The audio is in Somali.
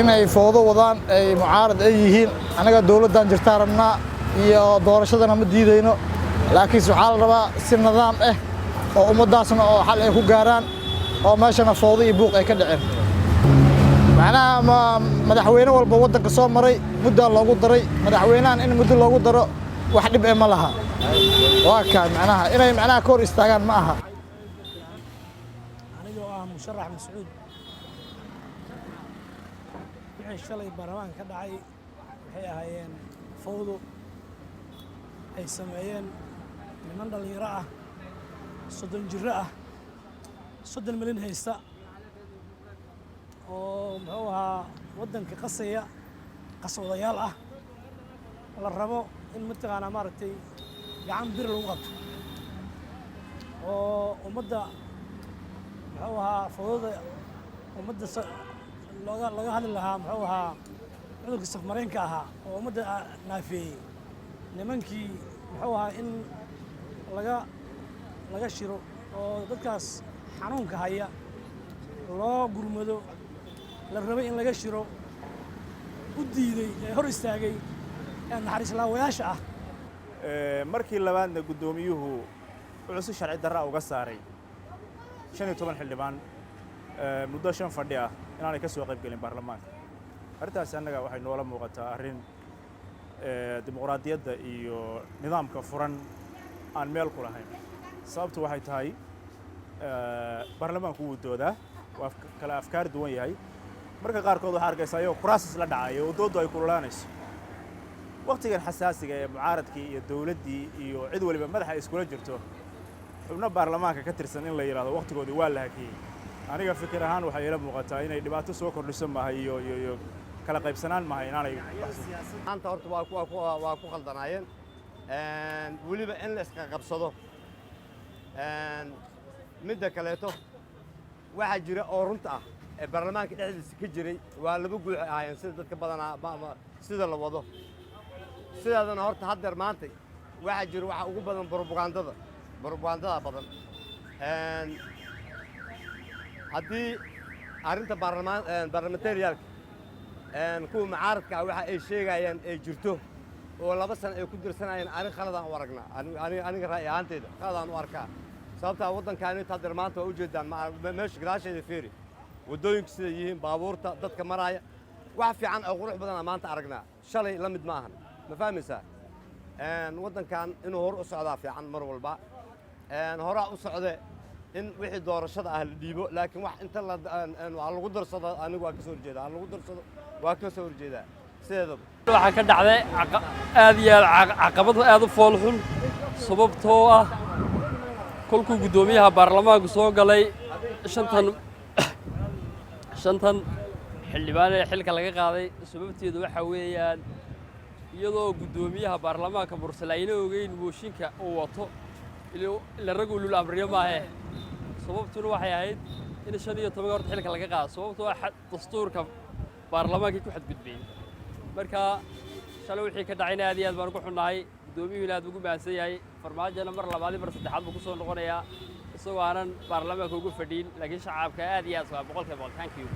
inay foodo wadaan ay mucaarad ay yihiin anaga dawladdan jirtaan rabnaa iyo doorashadana ma diidayno laakiin waxaa la rabaa si nidaam ah oo ummadaasna oo xal ay ku gaaraan oo meeshana foodo iyo buuq ay ka dhaceen macnaha madaxweyne walba waddanka soo maray muddaa loogu daray madaxweynahan in muddo loogu daro wax dhib ee ma laha waa kaa macnaha inay macnaha ka hor istaagaan ma aha anigoo ah musharax mascuud wixii shalay baarlamaanka ka dhacay waxay ahaayeen fowdo ay sameeyeen niman dhallinyaro ah 30 jiro ah 30 milyan haysta oo muxuu ahaa waddanka qaswadayaal ah la rabo in mataqaanaa maaragtay gacan bir lagu qabto oo ummadda muxuu ahaa fowdada ummadda laga hadli lahaa muxuu ahaa cudurka safmareenka ahaa oo ummadda naafeeyey nimankii muxuu ahaa in laga shiro oo dadkaas xanuunka haya loo gurmado la rabay in laga shiro u diiday ee hor istaagay ee naxariis laawayaasha ah markii labaadna guddoomiyuhu wuxuu si sharci darra uga saaray 15 xildhibaan muddo 5 fadhi ah inaanay ka soo qayb galin baarlamaanka arrintaas annaga waxay noola muuqataa arrin dimuqraadiyadda iyo nidaamka furan aan meel ku lahayn sababtu waxay tahay baarlamaanku wuu doodaa waa kala afkaar duwan yahay marka qaarkood waxaa arkaysaa iyagoo kuraasis la dhacayo oo dooddu ay kululaanayso waqtigan xasaasiga ee mucaaradkii iyo dawladdii iyo cid waliba madaxa ay iskula jirto xubno baarlamaanka ka tirsan in la yidhaahdo waqtigoodii waa la hakiyey aniga fikir ahaan waxay ila muuqataa inay dhibaato soo kordhiso maahay iyo kala qaybsanaan maahay inaanay maanta horta waa ku khaldanaayeen weliba in la iska qabsado midda kaleeto waxaa jira oo runta ah ee baarlamaanka dhexdiisa ka jiray waa laba guux ahaayeen sida dadka badanaa sida la wado sidaadana horta haddeer maanta waxaa jira waxa ugu badan brobagandada badan haddii arrinta baarlamentarialka kuwa mucaaradka ah waxa ay sheegayaan ay jirto oo 2 sano ay ku dirsanayeen arrin khaladaan u aragnaa aniga ra'yi ahaanteyda khaladaan u arkaa sababtaa waddankaani haddeer maanta waa ujeedaan meesha gadaasheeda feeri waddooyinka sida yihiin baabuurta dadka maraaya wax fiican oo qurux badan maanta aragnaa shalay la mid maahan ma fahmaysaa waddankan inuu hor u socdaa fiican mar walba horaa u socde in wixii doorashada ah la dhiibo laakiin wax inta lagu darsado anigu waa ka soo horjeedaa lagu darsado waa ka soo horjeedaa sideedaba waxaa ka dhacday aad iyo aad caqabad aad u fool xun sababtoo ah kolkuu guddoomiyaha baarlamaanku soo galay shantan xildhibaan ee xilka laga qaaday sababteedu waxa weeyaan iyadoo guddoomiyaha baarlamaanka mursalayna ogeyn mooshinka uu wato ila rag ulul amriyo maahe sababtuna waxay ahayd in 15 horta xilka laga qaado sababtoo ah dastuurka baarlamaankii ku xadgudbay marka shalay wixii ka dhacayna aad iyo aad baan ku xunnahay guddoomiyuhuna aad ugu mahadsan yahay farmaajona mar labaad mar saddexaad buu ku soo noqonayaa isagoo aanan baarlamaanka ugu fadhiin laakiin shacabka aad iyo aad waa boqolkiiba boqol thank you